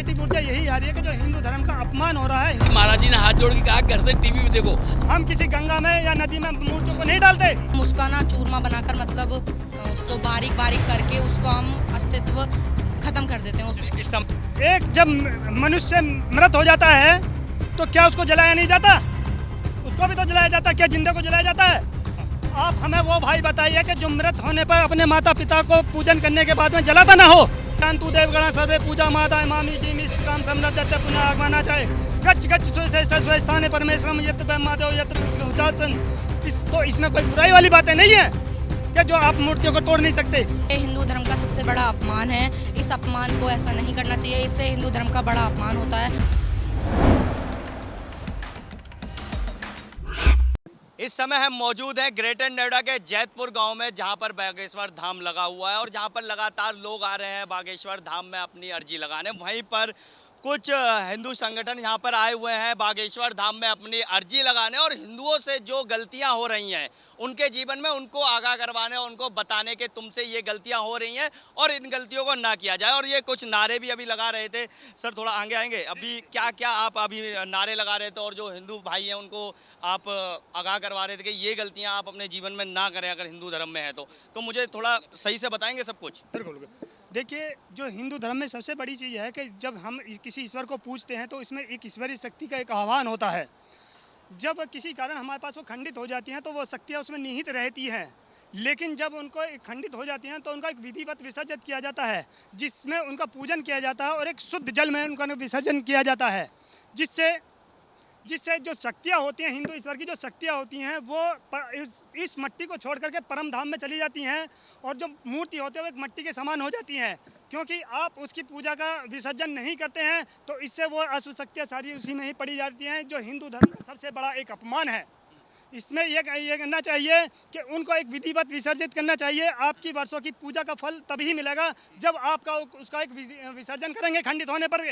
Negative ऊर्जा यही आ रही है कि जो हिंदू धर्म का अपमान हो रहा है। महाराज जी ने हाथ जोड़ के कहा घर से टीवी में देखो। हम किसी गंगा में या नदी में मूर्तियों को नहीं डालते। उसका ना चूरमा बनाकर मतलब उसको बारीक बारीक करके उसको हम अस्तित्व खत्म कर देते हैं उसमें। एक जब मनुष्य मृत हो जाता है तो क्या उसको जलाया नहीं जाता? उसको भी तो जलाया जाता है। क्या जिंदे को जलाया जाता है? आप हमें वो भाई बताइए कि जो मृत होने पर अपने माता पिता को पूजन करने के बाद में जलाता ना हो। शांतु देवगणा सर्वे पूजा माता मामी की इष्ट काम समृद्ध पुनः आगमना चाहे गच्छ गच्छ स्वस्थाने परमेश्वरम यत्र ब्रह्मादेव यत्र उचासन। तो इसमें कोई बुराई वाली बातें नहीं है कि जो आप मूर्तियों को तोड़ नहीं सकते। ये हिंदू धर्म का सबसे बड़ा अपमान है। इस अपमान को ऐसा नहीं करना चाहिए। इससे हिंदू धर्म का बड़ा अपमान होता है। इस समय हम मौजूद हैं ग्रेटर नोएडा के जैतपुर गांव में, जहां पर बागेश्वर धाम लगा हुआ है और जहां पर लगातार लोग आ रहे हैं बागेश्वर धाम में अपनी अर्जी लगाने। वहीं पर कुछ हिंदू संगठन यहाँ पर आए हुए हैं बागेश्वर धाम में अपनी अर्जी लगाने और हिंदुओं से जो गलतियाँ हो रही हैं उनके जीवन में उनको आगाह करवाने और उनको बताने के तुमसे ये गलतियाँ हो रही हैं और इन गलतियों को ना किया जाए। और ये कुछ नारे भी अभी लगा रहे थे। सर थोड़ा आगे आएंगे, अभी क्या क्या आप अभी नारे लगा रहे थे और जो हिंदू भाई हैं उनको आप आगाह करवा रहे थे कि ये गलतियाँ आप अपने जीवन में ना करें अगर हिंदू धर्म में है तो मुझे थोड़ा सही से बताएंगे सब कुछ। बिल्कुल। देखिए, जो हिंदू धर्म में सबसे बड़ी चीज़ है कि जब हम किसी ईश्वर को पूजते हैं तो इसमें एक ईश्वरीय शक्ति का एक आह्वान होता है। जब किसी कारण हमारे पास वो खंडित हो जाती हैं तो वो शक्तियाँ उसमें निहित रहती हैं, लेकिन जब उनको खंडित हो जाती हैं तो उनका एक विधिवत विसर्जित किया जाता है, जिसमें उनका पूजन किया जाता है और एक शुद्ध जल में उनका विसर्जन किया जाता है, जिससे जो शक्तियाँ होती हैं, हिंदू ईश्वर की जो शक्तियाँ होती हैं वो इस मट्टी को छोड़ करके परम धाम में चली जाती हैं और जो मूर्ति होती है वो एक मट्टी के समान हो जाती हैं। क्योंकि आप उसकी पूजा का विसर्जन नहीं करते हैं तो इससे वो अशुभ शक्तियाँ सारी उसी में ही पड़ी जाती हैं, जो हिंदू धर्म का सबसे बड़ा एक अपमान है। इसमें ये करना चाहिए कि उनको एक विधिवत विसर्जित करना चाहिए। आपकी वर्षों की पूजा का फल तभी मिलेगा जब आपका उसका एक विसर्जन करेंगे खंडित होने पर,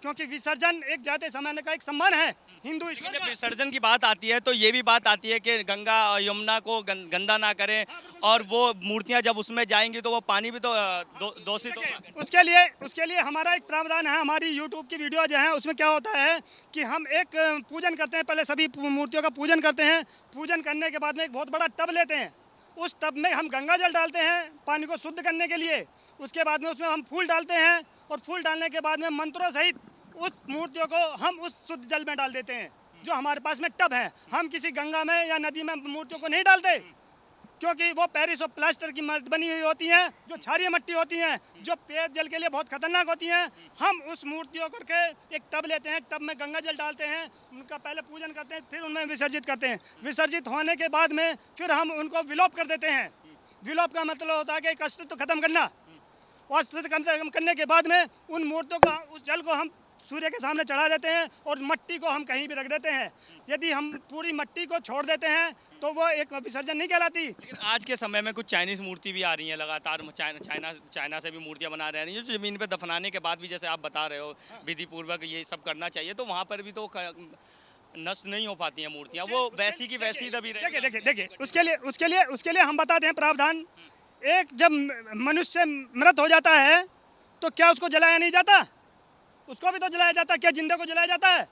क्योंकि विसर्जन एक जाते समय का एक सम्मान है हिंदू। जब विसर्जन की बात आती है तो ये भी बात आती है कि गंगा और यमुना को गंदा ना करें और वो मूर्तियां जब उसमें जाएंगी तो वो पानी भी तो दूषित होगा। उसके लिए हमारा एक प्रावधान है। हमारी यूट्यूब की वीडियो जो है उसमें क्या होता है कि हम एक पूजन करते हैं, पहले सभी मूर्तियों का पूजन करते हैं। पूजन करने के बाद में एक बहुत बड़ा टब लेते हैं, उस टब में हम गंगा जल डालते हैं पानी को शुद्ध करने के लिए। उसके बाद में उसमें हम फूल डालते हैं और फूल डालने के बाद में मंत्रों सहित उस मूर्तियों को हम उस शुद्ध जल में डाल देते हैं जो हमारे पास में टब है। हम किसी गंगा में या नदी में मूर्तियों को नहीं डालते, क्योंकि वो पेरिस और प्लास्टर की बनी हुई होती हैं, जो क्षारीय मिट्टी होती हैं, जो पेयजल के लिए बहुत खतरनाक होती हैं। हम उस मूर्तियों करके एक टब लेते हैं, टब में गंगा जल डालते हैं, उनका पहले पूजन करते हैं, फिर उनमें विसर्जित करते हैं। विसर्जित होने के बाद में फिर हम उनको विलोप कर देते हैं। विलोप का मतलब होता है कि एक अस्तित्व खत्म करना, और अस्तित्व खत्म करने के बाद में उन मूर्तियों का उस जल को हम सूर्य के सामने चढ़ा देते हैं और मट्टी को हम कहीं भी रख देते हैं। यदि हम पूरी मट्टी को छोड़ देते हैं तो वो एक विसर्जन नहीं कहलाती। लेकिन आज के समय में कुछ चाइनीज़ मूर्ति भी आ रही हैं लगातार, चाइना से भी मूर्तियां बना रहे हैं जो ज़मीन पे दफनाने के बाद भी जैसे आप बता रहे हो विधि पूर्वक ये सब करना चाहिए, तो वहाँ पर भी तो नष्ट नहीं हो पाती हैं मूर्तियाँ, वो वैसी की वैसी दबी रही। देखिए उसके लिए हम बताते हैं प्रावधान। एक जब मनुष्य मृत हो जाता है तो क्या उसको जलाया नहीं जाता? उसको भी तो जलाया जाता है। क्या जिंदे को जलाया जाता है?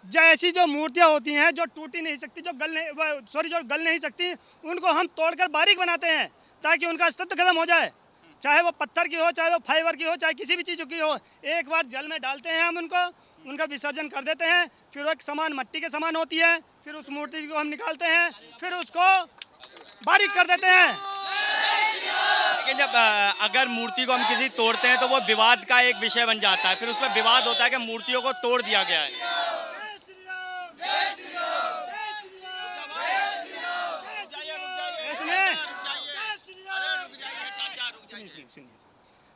जैसी जो मूर्तियाँ होती हैं जो टूट ही नहीं सकती, जो गल नहीं सकती, उनको हम तोड़कर बारीक बनाते हैं ताकि उनका अस्तित्व खत्म हो जाए। चाहे वो पत्थर की हो, चाहे वो फाइबर की हो, चाहे किसी भी चीज़ की हो, एक बार जल में डालते हैं हम उनका विसर्जन कर देते हैं। फिर वो एक समान मट्टी के समान होती है। फिर उस मूर्ति को हम निकालते हैं, फिर उसको बारीक कर देते हैं। लेकिन जब अगर मूर्ति को हम किसी तोड़ते हैं तो वो विवाद का एक विषय बन जाता है, फिर उसमें विवाद होता है कि मूर्तियों को तोड़ दिया गया है।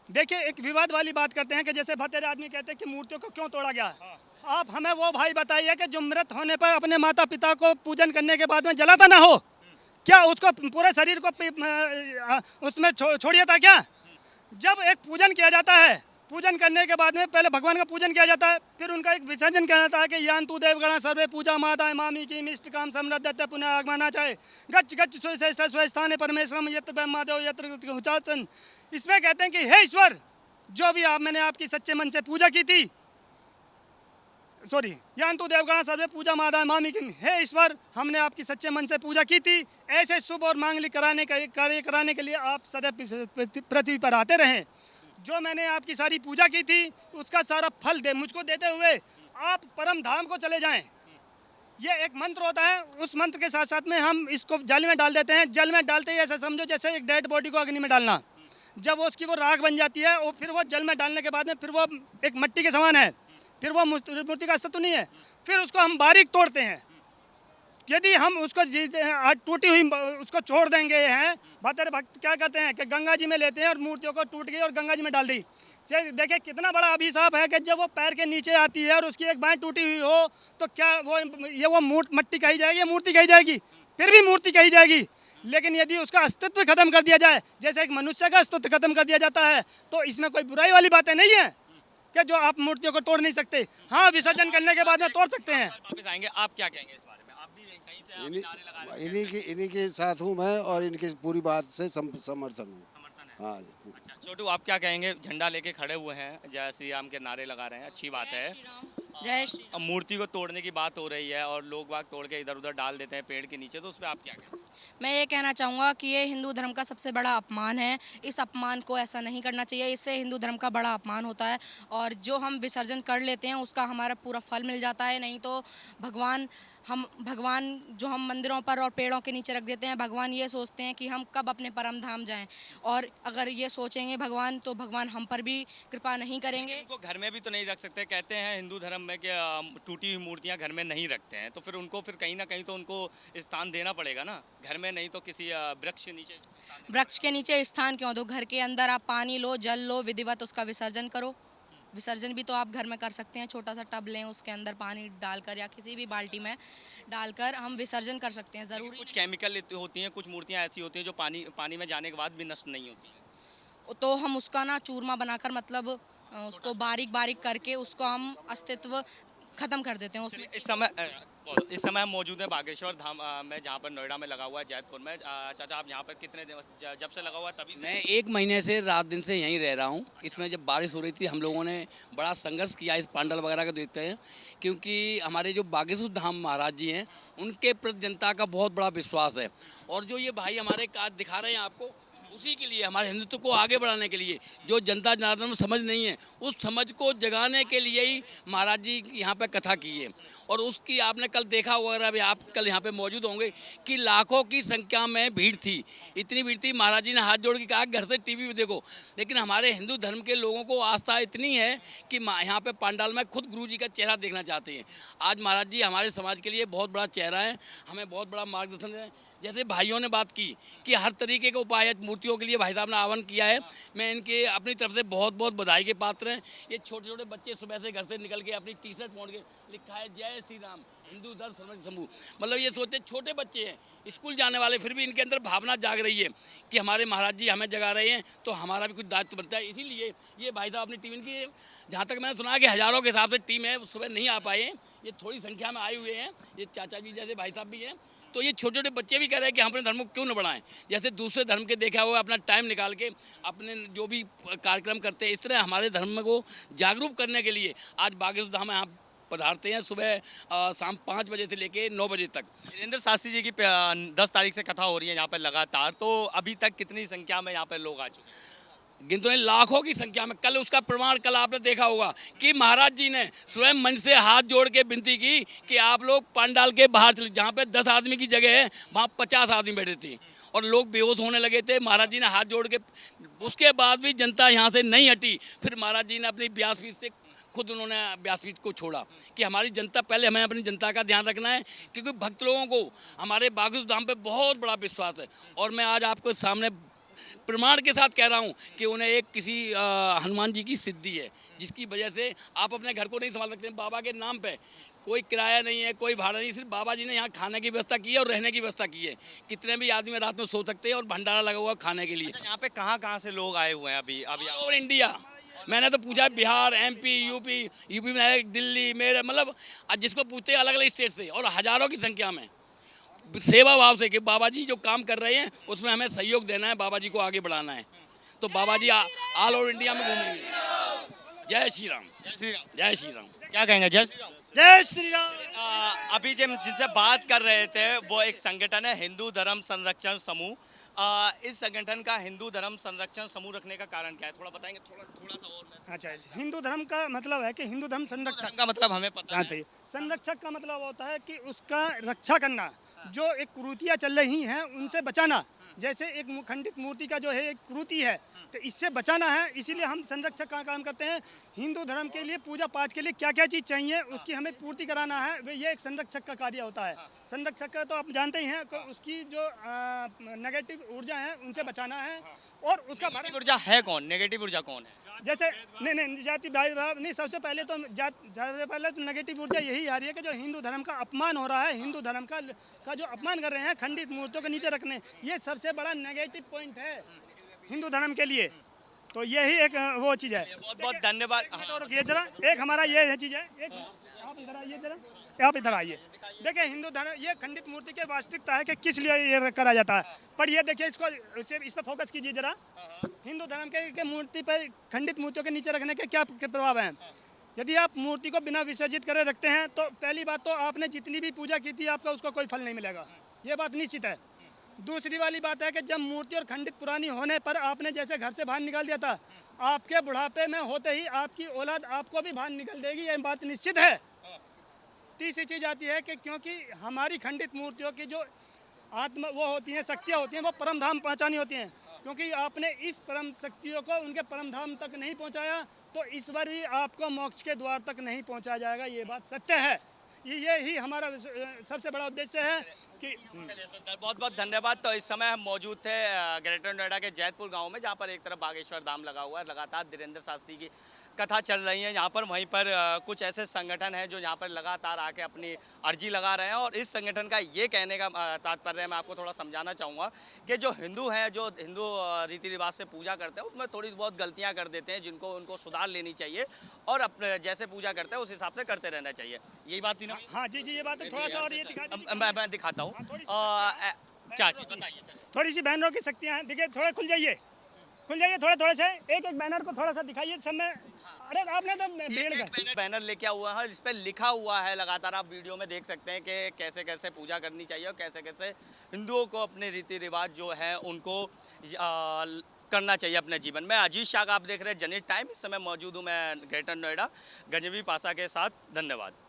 देखिए, एक विवाद वाली बात करते हैं कि जैसे भतेरे आदमी कहते हैं कि मूर्तियों को क्यों तोड़ा गया। आप हमें वो भाई बताइए कि जो मृत होने पर अपने माता पिता को पूजन करने के बाद में जलाता ना हो, क्या उसको पूरे शरीर को उसमें छोड़िए था क्या? जब एक पूजन किया जाता है, पूजन करने के बाद में पहले भगवान का पूजन किया जाता है, फिर उनका एक विसर्जन किया जाता है कि यान्तु देवगणा सर्वे पूजा माता मामी की इष्ट काम समृद्ध पुनः आगमना चाहे गच्छ गच्छ स्वस्थाने परमेश्वरम यत्र ब्रह्मादेव यत्र उचासन। इसमें कहते हैं कि हे ईश्वर, जो भी मैंने आपकी सच्चे मन से पूजा की थी सॉरी यांतु देवगणा सर्वे पूजा मादा मामी की हे ईश्वर, हमने आपकी सच्चे मन से पूजा की थी। ऐसे शुभ और मांगलिक कार्य कराने के लिए आप सदैव पृथ्वी पर आते रहें। जो मैंने आपकी सारी पूजा की थी उसका सारा फल दे मुझको देते हुए आप परम धाम को चले जाएं। ये एक मंत्र होता है, उस मंत्र के साथ साथ में हम इसको जल में डाल देते हैं। जल में डालते ही ऐसा समझो जैसे एक डेड बॉडी को अग्नि में डालना। जब वो उसकी वो राख बन जाती है और फिर वो जल में डालने के बाद में फिर वो एक मिट्टी के समान है, फिर वो मूर्ति का अस्तित्व नहीं है। फिर उसको हम बारीक तोड़ते हैं। यदि हम उसको टूटी हुई उसको छोड़ देंगे हैं, भक्त क्या करते हैं कि गंगा जी में लेते हैं और मूर्तियों को टूट गई और गंगा जी में डाल दी। देखिए कितना बड़ा अभिशाप है कि जब वो पैर के नीचे आती है और उसकी एक बाँह टूटी हुई हो तो क्या वो मट्टी कही जाएगी, मूर्ति कही जाएगी? फिर भी मूर्ति कही जाएगी। लेकिन यदि उसका अस्तित्व खत्म कर दिया जाए, जैसे एक मनुष्य का अस्तित्व खत्म कर दिया जाता है, तो इसमें कोई बुराई वाली बातें नहीं है कि जो आप मूर्तियों को तोड़ नहीं सकते। हाँ, विसर्जन करने के बाद में तोड़ सकते हैं। वापस आएंगे, आप क्या कहेंगे इस बारे में? आप भी कहीं से आप नारे लगा रहे हैं। इन्हीं के साथ हूँ मैं और इनकी पूरी बात से समर्थन हूँ। हाँ जी। अच्छा छोटू, आप क्या कहेंगे? झंडा लेके खड़े हुए हैं, जय श्री राम के नारे लगा रहे हैं, अच्छी बात है। जय श्री अब मूर्ति को तोड़ने की बात हो रही है और लोग बाग तोड़ के इधर उधर डाल देते हैं पेड़ के नीचे, तो उस पर आप क्या कहेंगे? मैं ये कहना चाहूँगा कि ये हिंदू धर्म का सबसे बड़ा अपमान है। इस अपमान को ऐसा नहीं करना चाहिए, इससे हिंदू धर्म का बड़ा अपमान होता है। और जो हम विसर्जन कर लेते हैं उसका हमारा पूरा फल मिल जाता है। नहीं तो भगवान जो हम मंदिरों पर और पेड़ों के नीचे रख देते हैं, भगवान ये सोचते हैं कि हम कब अपने परम धाम जाएं। और अगर ये सोचेंगे भगवान, तो भगवान हम पर भी कृपा नहीं करेंगे। उनको घर में भी तो नहीं रख सकते। कहते हैं हिंदू धर्म में कि टूटी हुई मूर्तियां घर में नहीं रखते हैं, तो फिर उनको फिर कहीं ना कहीं तो उनको स्थान देना पड़ेगा ना। घर में नहीं तो किसी वृक्ष के नीचे। वृक्ष के नीचे स्थान क्यों दो? घर के अंदर आप पानी लो, जल लो, विधिवत उसका विसर्जन करो। विसर्जन भी तो आप घर में कर सकते हैं। छोटा सा टब लें, उसके अंदर पानी डालकर या किसी भी बाल्टी में डालकर हम विसर्जन कर सकते हैं। ज़रूरी कुछ केमिकल होती हैं, कुछ मूर्तियां ऐसी होती हैं जो पानी में जाने के बाद भी नष्ट नहीं होती हैं। तो हम उसका ना चूरमा बनाकर मतलब उसको बारीक बारीक करके उसको हम अस्तित्व खत्म कर देते हैं उसमें। इस समय हम मौजूद है बागेश्वर धाम में, जहाँ पर नोएडा में लगा हुआ है, जैतपुर में। चाचा, आप यहाँ पर कितने दिन जब से लगा हुआ है तभी से? मैं 1 महीने से रात दिन से यहीं रह रहा हूँ। इसमें जब बारिश हो रही थी हम लोगों ने बड़ा संघर्ष किया इस पांडल वगैरह को देखते हैं, क्योंकि हमारे जो बागेश्वर धाम महाराज जी हैं उनके प्रति जनता का बहुत बड़ा विश्वास है। और जो ये भाई हमारे कार्य दिखा रहे हैं आपको, उसी के लिए, हमारे हिंदुत्व को आगे बढ़ाने के लिए, जो जनता जनार्दन में समझ नहीं है उस समझ को जगाने के लिए ही महाराज जी यहाँ पे कथा की है। और उसकी आपने कल देखा होगा, अभी आप कल यहाँ पे मौजूद होंगे, कि लाखों की संख्या में भीड़ थी। इतनी भीड़ थी, महाराज जी ने हाथ जोड़ के कहा घर से टीवी में देखो। लेकिन हमारे हिंदू धर्म के लोगों को आस्था इतनी है कि यहाँ पे पंडाल में खुद गुरु जी का चेहरा देखना चाहते हैं। आज महाराज जी हमारे समाज के लिए बहुत बड़ा चेहरा है, हमें बहुत बड़ा मार्गदर्शन है। जैसे भाइयों ने बात की कि हर तरीके के उपाय मूर्तियों के लिए भाई साहब ने आह्वान किया है, मैं इनके अपनी तरफ से बहुत बहुत बधाई के पात्र हैं। ये छोटे छोटे बच्चे सुबह से घर से निकल के अपनी टी शर्ट पहन के लिखा है जय श्री राम, हिंदू धर्म सर्वज्ञ शंभू। मतलब ये सोचते छोटे बच्चे हैं, स्कूल जाने वाले, फिर भी इनके अंदर भावना जाग रही है कि हमारे महाराज जी हमें जगा रहे हैं, तो हमारा भी कुछ दायित्व बनता है। इसीलिए ये भाई साहब अपनी टीम की, जहाँ तक मैंने सुना कि हज़ारों के हिसाब से टीम है, सुबह नहीं आ पाए हैं, ये थोड़ी संख्या में आए हुए हैं। ये चाचा जी जैसे भाई साहब भी हैं, तो ये छोटे छोटे बच्चे भी कह रहे हैं कि हम अपने धर्म को क्यों न बढ़ाएं। जैसे दूसरे धर्म के देखा हुआ अपना टाइम निकाल के अपने जो भी कार्यक्रम करते हैं, इस तरह हमारे धर्म को जागरूक करने के लिए आज बागेश्वर धाम यहाँ पधारते हैं सुबह शाम 5 बजे से लेके 9 बजे तक। वीरेंद्र शास्त्री जी की 10 तारीख से कथा हो रही है यहाँ पर लगातार, तो अभी तक कितनी संख्या में यहाँ पर लोग आ चुके हैं? गिनती नहीं, लाखों की संख्या में। कल उसका प्रमाण कल आपने देखा होगा कि महाराज जी ने स्वयं मंच से हाथ जोड़ के विनती की कि आप लोग पंडाल के बाहर चले। जहाँ पे 10 आदमी की जगह है वहाँ 50 आदमी बैठे थे और लोग बेहोश होने लगे थे। महाराज जी ने हाथ जोड़ के, उसके बाद भी जनता यहाँ से नहीं हटी। फिर महाराज जी ने अपनी व्यासपीठ से खुद उन्होंने व्यासपीठ को छोड़ा कि हमारी जनता, पहले हमें अपनी जनता का ध्यान रखना है, क्योंकि भक्त लोगों को हमारे बागेश्वर धाम पे बहुत बड़ा विश्वास है। और मैं आज आपको सामने प्रमाण के साथ कह रहा हूँ कि उन्हें एक किसी हनुमान जी की सिद्धि है, जिसकी वजह से आप अपने घर को नहीं संभाल सकते। बाबा के नाम पे कोई किराया नहीं है, कोई भाड़ा नहीं, सिर्फ बाबा जी ने यहाँ खाने की व्यवस्था की है और रहने की व्यवस्था की है। कितने भी आदमी रात में सो सकते हैं और भंडारा लगा हुआ खाने के लिए। अच्छा, यहाँ पे कहाँ से लोग आए हुए हैं अभी? और इंडिया, मैंने तो पूछा बिहार, MP, यूपी में, दिल्ली, मेरे मतलब जिसको पूछते हैं अलग अलग स्टेट से, और हज़ारों की संख्या में सेवा भाव से कि बाबा जी जो काम कर रहे हैं उसमें हमें सहयोग देना है, बाबा जी को आगे बढ़ाना है। तो बाबा जी ऑल ओवर इंडिया में घूमेंगे। जय श्री राम, जय श्री राम, जय श्री राम। क्या कहेंगे? जय श्री राम। जय श्री राम। अभी जब जिनसे बात कर रहे थे वो एक संगठन है हिंदू धर्म संरक्षण समूह। इस संगठन का हिंदू धर्म संरक्षण समूह रखने का कारण क्या है, थोड़ा बताएंगे? थोड़ा सा और मैं अच्छा, हिंदू धर्म का मतलब है कि हिंदू धर्म संरक्षक धर्म का मतलब हमें पता जानते है। हैं। संरक्षक का मतलब होता है कि उसका रक्षा करना, जो एक कुरीतियाँ चल रही हैं उनसे बचाना। जैसे एक खंडित मूर्ति का जो है एक कुरीति है, तो इससे बचाना है, इसीलिए हम संरक्षक का काम करते हैं। हिंदू धर्म के लिए पूजा पाठ के लिए क्या क्या चीज़ चाहिए उसकी हमें पूर्ति कराना है, वे ये एक संरक्षक का कार्य होता है। संरक्षक का तो आप जानते ही हैं कि उसकी जो नेगेटिव ऊर्जा है उनसे बचाना है और उसका नेगेटिव ऊर्जा है कौन? नेगेटिव ऊर्जा कौन है? जैसे नहीं जाति भाव नहीं, सबसे पहले तो नेगेटिव ऊर्जा यही आ रही है कि जो हिंदू धर्म का अपमान हो रहा है, हिंदू धर्म का जो अपमान कर रहे हैं, खंडित मूर्तियों के नीचे रखने, ये सबसे बड़ा नेगेटिव पॉइंट है हिंदू धर्म के लिए। तो यही एक वो चीज़ है। बहुत बहुत धन्यवाद। और ये जरा एक हमारा ये चीज़ है, एक आप इधर आइए जरा, आप इधर आइए। देखिए हिंदू धर्म ये खंडित मूर्ति की वास्तविकता है कि किस लिए ये करा जाता है, पर ये देखिए इसको इस पर फोकस कीजिए जरा। हिंदू धर्म के मूर्ति पर खंडित मूर्तियों के नीचे रखने के क्या प्रभाव हैं? यदि आप मूर्ति को बिना विसर्जित करे रखते हैं तो पहली बात तो आपने जितनी भी पूजा की थी आपका उसका कोई फल नहीं मिलेगा, ये बात निश्चित है। दूसरी वाली बात है कि जब मूर्ति और खंडित पुरानी होने पर आपने जैसे घर से बाहर निकाल दिया था, आपके बुढ़ापे में होते ही आपकी औलाद आपको भी बाहर निकल देगी, ये बात निश्चित है। तीसरी चीज़ आती है कि क्योंकि हमारी खंडित मूर्तियों की जो आत्मा वो होती हैं, शक्तियाँ होती हैं, वो परम धाम पहुँचानी होती हैं। क्योंकि आपने इस परम शक्तियों को उनके परम धाम तक नहीं पहुँचाया तो ईश्वर ही आपको मोक्ष के द्वार तक नहीं पहुँचाया जाएगा, ये बात सत्य है। ये ही हमारा सबसे बड़ा उद्देश्य है कि बहुत बहुत धन्यवाद। तो इस समय हम मौजूद थे ग्रेटर नोएडा के जैतपुर गांव में, जहां पर एक तरफ बागेश्वर धाम लगा हुआ है। लगातार धीरेन्द्र शास्त्री की कथा चल रही है यहाँ पर। वहीं पर कुछ ऐसे संगठन हैं जो यहाँ पर लगातार आके अपनी अर्जी लगा रहे हैं। और इस संगठन का ये कहने का तात्पर्य मैं आपको थोड़ा समझाना चाहूँगा कि जो हिंदू हैं, जो हिंदू रीति रिवाज से पूजा करते हैं, उसमें थोड़ी बहुत गलतियाँ कर देते हैं, जिनको उनको सुधार लेनी चाहिए और अपने जैसे पूजा करते हैं उस हिसाब से करते रहना चाहिए। यही बात थी ना? हाँ जी जी, ये बात है। थोड़ा सा और ये दिखा दीजिए। मैं दिखाता हूँ। क्या चीज़ बताइए? थोड़ी सी बैनरों की शक्तियाँ हैं, देखिए थोड़ा खुल जाइए थोड़े थोड़े से एक एक बैनर को थोड़ा सा दिखाइए सब में। अरे आपने तो भीड़ का बैनर लेके हुआ है, इस पर लिखा हुआ है, लगातार आप वीडियो में देख सकते हैं कि कैसे कैसे पूजा करनी चाहिए और कैसे कैसे हिंदुओं को अपने रीति रिवाज जो है उनको करना चाहिए अपने जीवन में। अजीत शाह का आप देख रहे हैं जनहित टाइम। इस समय मौजूद हूँ मैं ग्रेटर नोएडा गंजवी पासा के साथ। धन्यवाद।